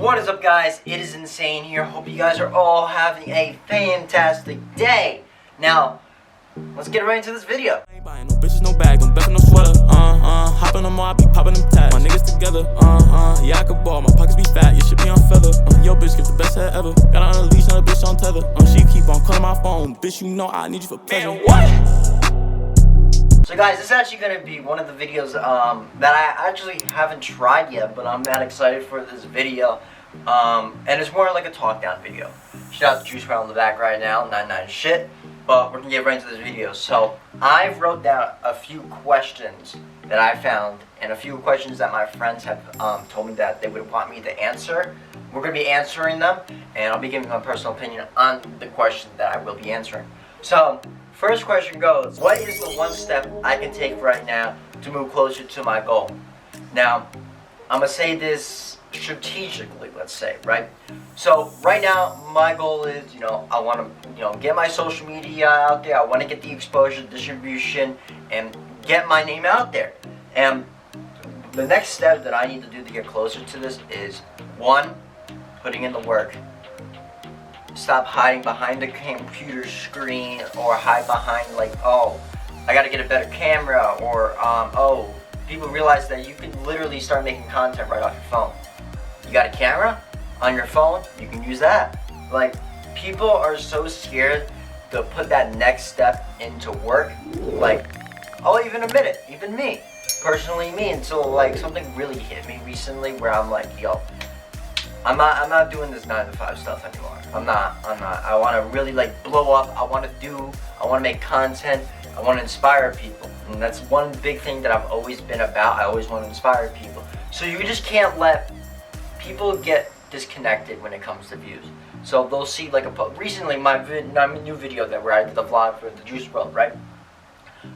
What is up, guys? It is Insane here. Hope you guys are all having a fantastic day. Now, let's get right into this video. Ain't buying no bitches, no bag, no back, no sweater. Hopping on more, I be popping them tags. My niggas together, yeah, I could ball. My pockets be fat, your shit be on feather. Yo, bitch, give the best head ever. Got on a leash, on a bitch on tether. She keep on calling my phone, bitch, you know I need you for pleasure. Man, what? So guys, this is actually going to be one of the videos that I actually haven't tried yet, but I'm mad excited for this video. And it's more like a talk down video. Shout out to Juice WRLD in the back right now, 99 shit. But we're going to get right into this video. So I've wrote down a few questions that I found and a few questions that my friends have told me that they would want me to answer. We're going to be answering them, and I'll be giving my personal opinion on the question that I will be answering. So, first question goes, what is the one step I can take right now to move closer to my goal? Now, I'm going to say this strategically, let's say, right? So, right now, my goal is, I want to, get my social media out there. I want to get the exposure, distribution, and get my name out there. And the next step that I need to do to get closer to this is, one, putting in the work. Stop hiding behind the computer screen or hide behind like, oh, I gotta get a better camera, or oh, people realize that you can literally start making content right off your phone. You got a camera on your phone, you can use that. Like, people are so scared to put that next step into work. Like, I'll even admit it, even me, personally me, until like something really hit me recently where I'm like, yo, I'm not doing this 9 to 5 stuff anymore. I'm not. I want to really like blow up. I want to make content. I want to inspire people. And that's one big thing that I've always been about. I always want to inspire people. So you just can't let people get disconnected when it comes to views. So they'll see like recently my new video where I did the vlog for the Juice WRLD, right?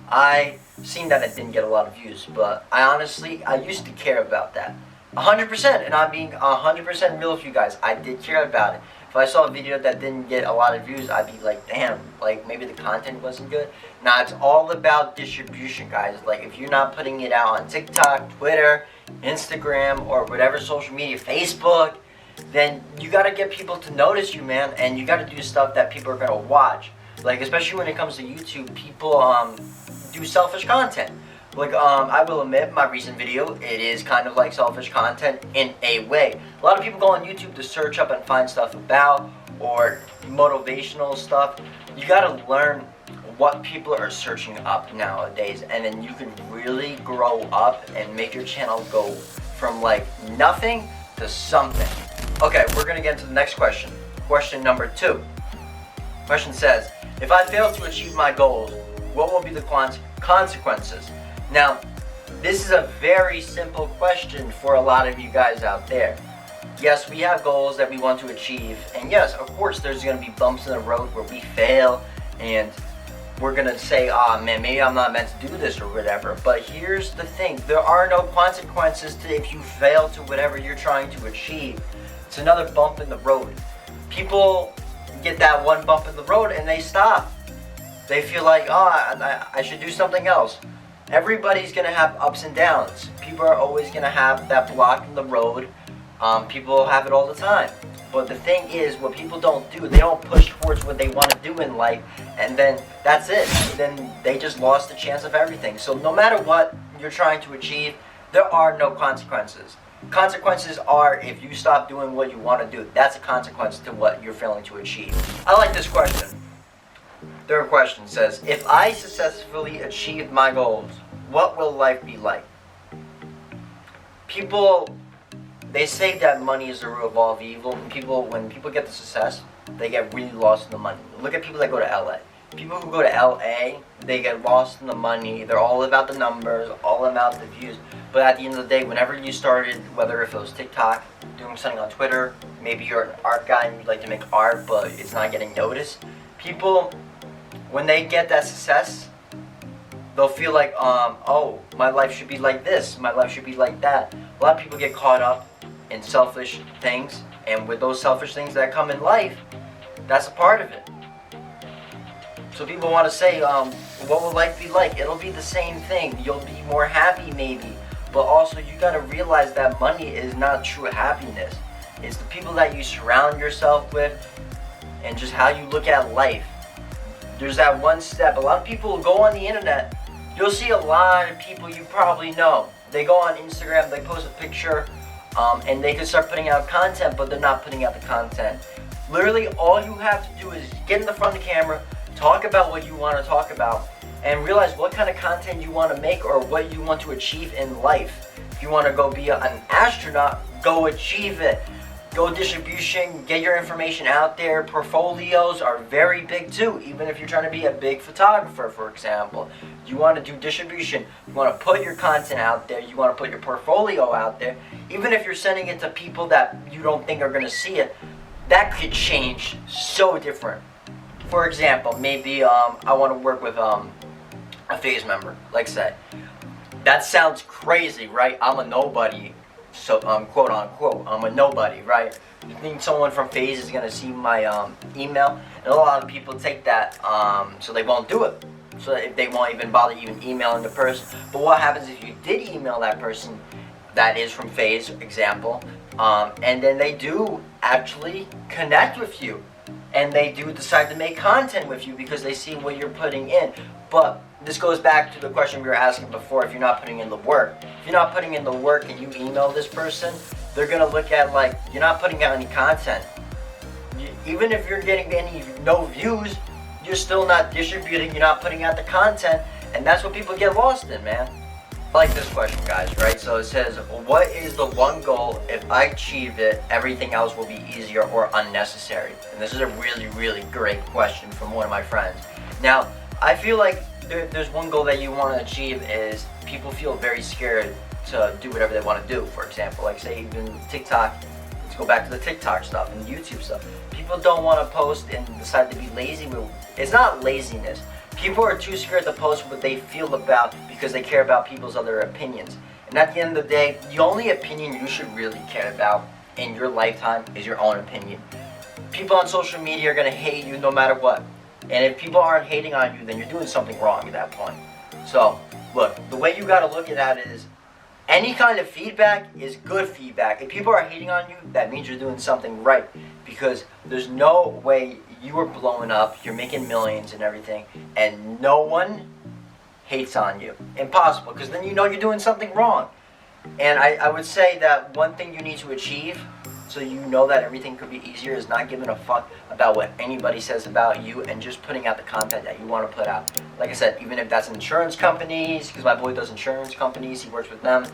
I seen that it didn't get a lot of views, but I used to care about that. 100%, and I'm being 100% real with you guys. I did care about it. If I saw a video that didn't get a lot of views, I'd be like, damn, like maybe the content wasn't good. Now, it's all about distribution, guys. Like, if you're not putting it out on TikTok, Twitter, Instagram, or whatever social media, Facebook, then you gotta get people to notice you, man, and you gotta do stuff that people are gonna watch. Like, especially when it comes to YouTube, people do selfish content. Like, I will admit, my recent video, it is kind of like selfish content in a way. A lot of people go on YouTube to search up and find stuff about, or motivational stuff. You gotta learn what people are searching up nowadays, and then you can really grow up and make your channel go from like nothing to something. Okay, we're gonna get into the next question. Question number 2. Question says, if I fail to achieve my goals, what will be the consequences? Now, this is a very simple question for a lot of you guys out there. Yes, we have goals that we want to achieve, and yes, of course, there's going to be bumps in the road where we fail, and we're going to say, ah, man, maybe I'm not meant to do this or whatever. But here's the thing, there are no consequences to if you fail to whatever you're trying to achieve. It's another bump in the road. People get that one bump in the road and they stop. They feel like, oh, I should do something else. Everybody's going to have ups and downs. People are always going to have that block in the road. People have it all the time. But the thing is, what people don't do, they don't push towards what they want to do in life, and then that's it. Then they just lost the chance of everything. So no matter what you're trying to achieve, there are no consequences. Consequences are if you stop doing what you want to do. That's a consequence to what you're failing to achieve. I like this question. Third question says, if I successfully achieved my goals, what will life be like? People, they say that money is the root of all evil. When people get the success, they get really lost in the money. Look at people that go to LA. People who go to LA, they get lost in the money. They're all about the numbers, all about the views. But at the end of the day, whenever you started, whether if it was TikTok, doing something on Twitter, maybe you're an art guy and you like to make art, but it's not getting noticed. People, when they get that success, they'll feel like, oh, my life should be like this, my life should be like that. A lot of people get caught up in selfish things, and with those selfish things that come in life, that's a part of it. So people want to say, what will life be like? It'll be the same thing. You'll be more happy maybe, but also you got to realize that money is not true happiness. It's the people that you surround yourself with and just how you look at life. There's that one step. A lot of people go on the internet. You'll see a lot of people you probably know. They go on Instagram, they post a picture, and they can start putting out content, but they're not putting out the content. Literally, all you have to do is get in the front of the camera, talk about what you want to talk about, and realize what kind of content you want to make or what you want to achieve in life. If you want to go be an astronaut, go achieve it. Go distribution, get your information out there. Portfolios are very big too, even if you're trying to be a big photographer, for example. You want to do distribution, you want to put your content out there, you want to put your portfolio out there. Even if you're sending it to people that you don't think are going to see it, that could change so different. For example, maybe I want to work with a FaZe member, like say. That sounds crazy, right? I'm a nobody. So, quote unquote, I'm a nobody, right? You think someone from FaZe is gonna see my email, and a lot of people take that, so they won't do it. So they won't even bother even emailing the person. But what happens if you did email that person that is from FaZe, example, and then they do actually connect with you, and they do decide to make content with you because they see what you're putting in. But this goes back to the question we were asking before, if you're not putting in the work. If you're not putting in the work and you email this person, they're going to look at like, you're not putting out any content. Even if you're getting no views, you're still not distributing, you're not putting out the content, and that's what people get lost in, man. I like this question, guys, right? So it says, what is the one goal? If I achieve it, everything else will be easier or unnecessary? And this is a really, really great question from one of my friends. Now, I feel like there's one goal that you want to achieve is people feel very scared to do whatever they want to do. For example, like say even TikTok, let's go back to the TikTok stuff and YouTube stuff. People don't want to post and decide to be lazy. It's not laziness. People are too scared to post what they feel about because they care about people's other opinions. And at the end of the day, the only opinion you should really care about in your lifetime is your own opinion. People on social media are going to hate you no matter what. And if people aren't hating on you, then you're doing something wrong at that point. So, look, the way you got to look at that is any kind of feedback is good feedback. If people are hating on you, that means you're doing something right. Because there's no way you are blowing up, you're making millions and everything, and no one hates on you. Impossible, because then you know you're doing something wrong. And I would say that one thing you need to achieve so you know that everything could be easier is not giving a fuck about what anybody says about you and just putting out the content that you want to put out. Like I said, even if that's insurance companies, because my boy does insurance companies, he works with them.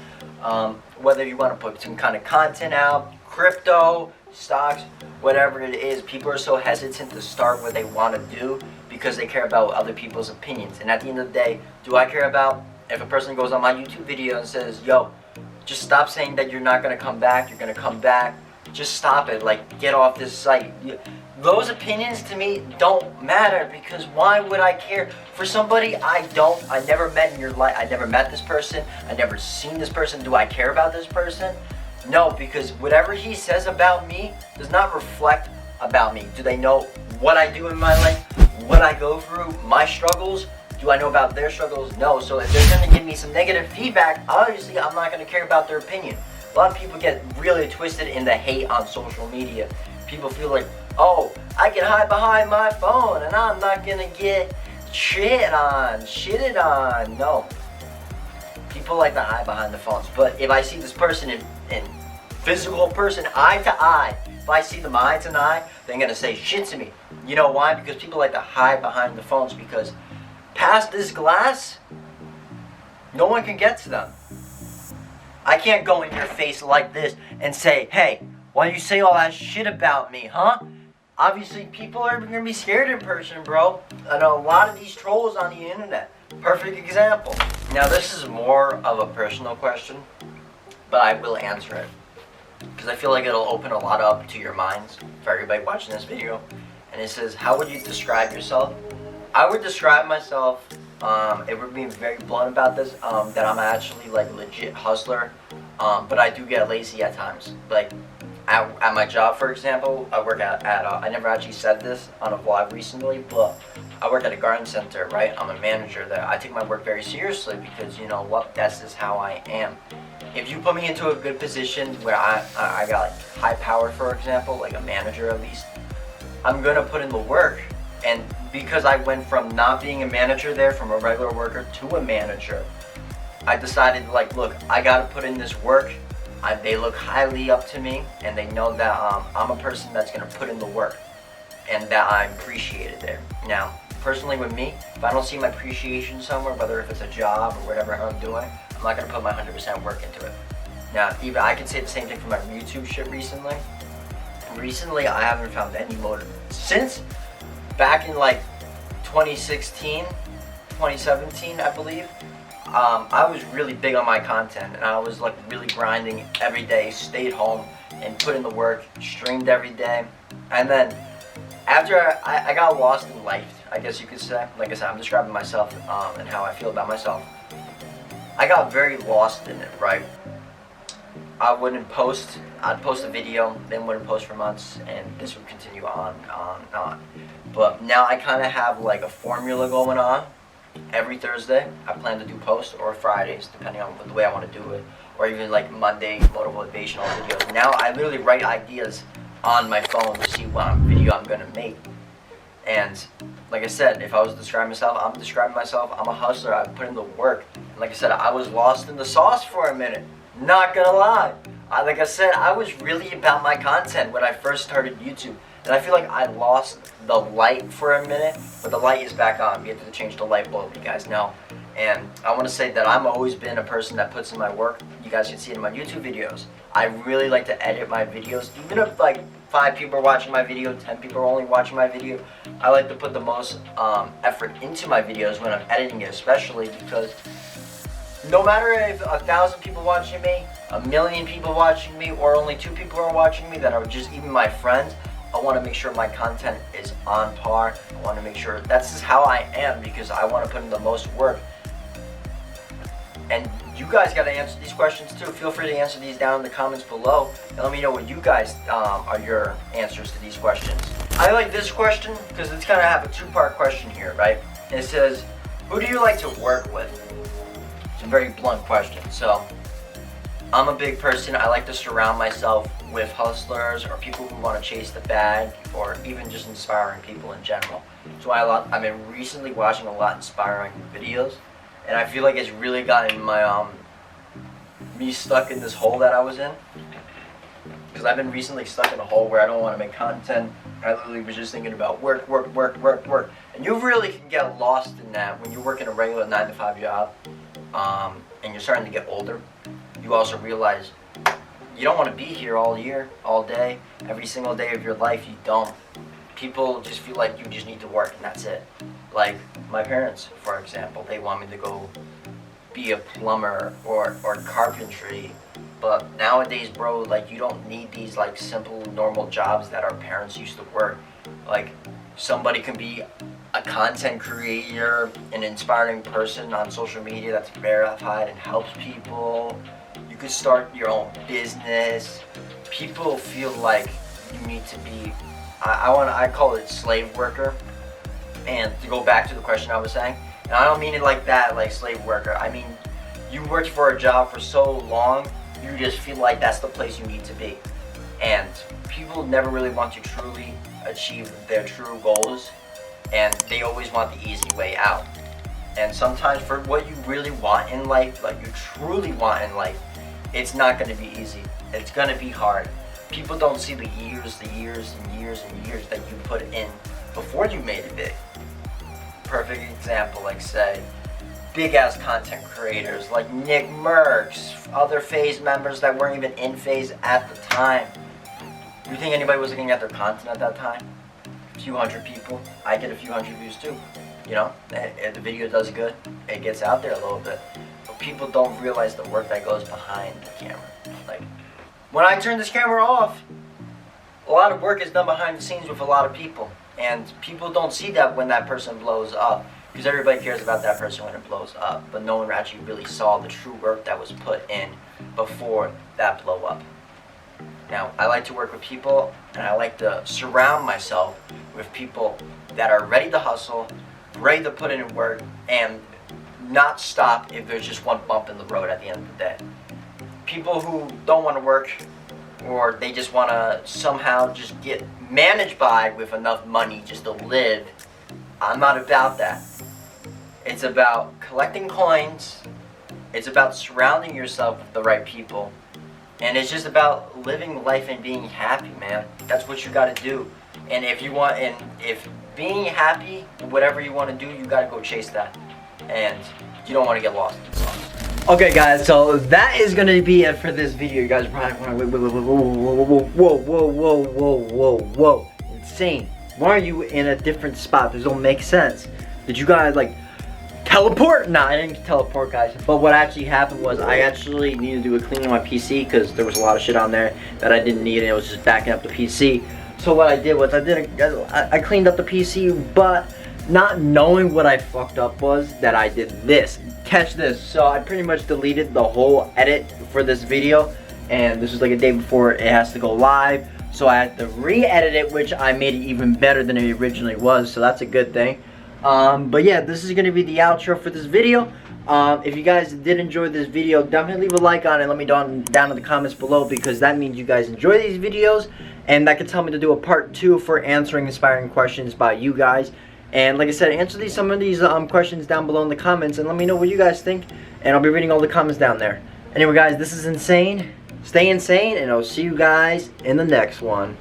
Whether you want to put some kind of content out, crypto, stocks, whatever it is, people are so hesitant to start what they want to do because they care about other people's opinions. And at the end of the day, do I care about if a person goes on my YouTube video and says, yo, just stop saying that you're not going to come back, you're going to come back. Just stop it, like get off this site. Those opinions to me don't matter because why would I care for somebody I never met in your life. I never met this person, I never seen this person. Do I care about this person? No, because whatever he says about me does not reflect about me. Do they know what I do in my life, what I go through, my struggles? Do I know about their struggles? No. So if they're going to give me some negative feedback, obviously I'm not going to care about their opinion. A lot of people get really twisted in the hate on social media. People feel like, oh, I can hide behind my phone and I'm not gonna get shitted on. No. People like to hide behind the phones. But if I see this person in physical person, eye to eye, if I see them eye to eye, they're gonna say shit to me. You know why? Because people like to hide behind the phones because past this glass, no one can get to them. I can't go in your face like this and say, hey, why do you say all that shit about me, huh? Obviously, people are going to be scared in person, bro. I know a lot of these trolls on the internet. Perfect example. Now, this is more of a personal question, but I will answer it. Because I feel like it'll open a lot up to your minds for everybody watching this video. And it says, how would you describe yourself? I would describe myself, if we're being very blunt about this, that I'm actually like legit hustler, but I do get lazy at times. Like at my job, for example, I work at I never actually said this on a vlog recently, but I work at a garden center, right? I'm a manager there. I take my work very seriously because you know what, that's just how I am. if you put me into a good position where I got like high power, for example, like a manager at least, I'm gonna put in the work. And because I went from not being a manager there, from a regular worker to a manager, I decided, like, look, I gotta put in this work. They look highly up to me, and they know that I'm a person that's gonna put in the work, and that I'm appreciated there. Now, personally with me, if I don't see my appreciation somewhere, whether if it's a job or whatever I'm doing, I'm not gonna put my 100% work into it. Now, even I can say the same thing for my YouTube shit recently. Recently, I haven't found any motive. Since back in like 2016, 2017, I believe, I was really big on my content, and I was like really grinding every day, stayed home and put in the work, streamed every day. And then after I got lost in life, I guess you could say, like I said, I'm describing myself and how I feel about myself. I got very lost in it, right? I wouldn't post, I'd post a video, then wouldn't post for months, and this would continue on. But now I kind of have like a formula going on. Every Thursday, I plan to do posts, or Fridays, depending on the way I want to do it, or even like Monday motivational videos. Now I literally write ideas on my phone to see what video I'm gonna make. And like I said, if I was describing myself, I'm describing myself. I'm a hustler. I put in the work. And like I said, I was lost in the sauce for a minute. Not gonna lie. Like I said, I was really about my content when I first started YouTube. And I feel like I lost the light for a minute, but the light is back on. We have to change the light bulb, you guys know. And I want to say that I've always been a person that puts in my work. You guys can see it in my YouTube videos. I really like to edit my videos. Even if like 5 people are watching my video, 10 people are only watching my video, I like to put the most effort into my videos when I'm editing it, especially because no matter if 1,000 people watching me, 1,000,000 people watching me, or only 2 people are watching me that are just even my friends, I want to make sure my content is on par. I want to make sure that's just how I am, because I want to put in the most work. And you guys got to answer these questions too. Feel free to answer these down in the comments below, and let me know what you guys are your answers to these questions. I like this question because it's kind of have a 2-part question here, right? And it says, who do you like to work with? It's a very blunt question. So I'm a big person. I like to surround myself with hustlers or people who want to chase the bag, or even just inspiring people in general. So I've been recently watching a lot of inspiring videos, and I feel like it's really gotten my me stuck in this hole that I was in. Because I've been recently stuck in a hole where I don't want to make content. I literally was just thinking about work. And you really can get lost in that when you're working a regular 9-to-5 job, and you're starting to get older. You also realize you don't want to be here all year, all day, every single day of your life. You don't. People just feel like you just need to work and that's it. Like my parents, for example, they want me to go be a plumber or carpentry. But nowadays, bro, like you don't need these like simple, normal jobs that our parents used to work. Like somebody can be a content creator, an inspiring person on social media that's verified and helps people. You could start your own business. People feel like you need to be, I call it slave worker. And to go back to the question I was saying, and I don't mean it like that, like slave worker. I mean, you worked for a job for so long, you just feel like that's the place you need to be. And people never really want to truly achieve their true goals, and they always want the easy way out. And sometimes for what you really want in life, like you truly want in life, it's not going to be easy. It's going to be hard. People don't see the years and years that you put in before you made it big. Perfect example, like say, big ass content creators like Nick Merckx, other FaZe members that weren't even in FaZe at the time. You think anybody was looking at their content at that time? A few hundred people. I get a few hundred views too. You know, if the video does good, it gets out there a little bit. But people don't realize the work that goes behind the camera. Like, when I turn this camera off, a lot of work is done behind the scenes with a lot of people. And people don't see that when that person blows up. Because everybody cares about that person when it blows up. But no one actually really saw the true work that was put in before that blow up. Now, I like to work with people, and I like to surround myself with people that are ready to hustle, ready to put in work, and not stop if there's just one bump in the road at the end of the day. people who don't want to work, or they just want to somehow just get managed by with enough money just to live, I'm not about that. It's about collecting coins. It's about surrounding yourself with the right people. And it's just about living life and being happy, man. That's what you gotta do. And if being happy, whatever you want to do, you gotta go chase that. And you don't want to get lost in the sauce. Okay, guys, so that is gonna be it for this video. You guys are probably whoa, insane. Why are you in a different spot? This don't make sense. Did you guys like teleport? Nah, I didn't teleport, guys. But what actually happened was I actually needed to do a cleaning on my PC because there was a lot of shit on there that I didn't need, and it was just backing up the PC. So what I did was I cleaned up the PC, but not knowing what I fucked up was that I did this. Catch this. So I pretty much deleted the whole edit for this video, and this was like a day before it has to go live. So I had to re-edit it, which I made it even better than it originally was. So that's a good thing. But yeah, this is going to be the outro for this video. If you guys did enjoy this video, definitely leave a like on it. Let me down in the comments below, because that means you guys enjoy these videos, and that could tell me to do a part 2 for answering inspiring questions by you guys. And like I said, answer some of these questions down below in the comments, and let me know what you guys think, and I'll be reading all the comments down there. Anyway, guys, this is Insane. Stay insane, and I'll see you guys in the next one.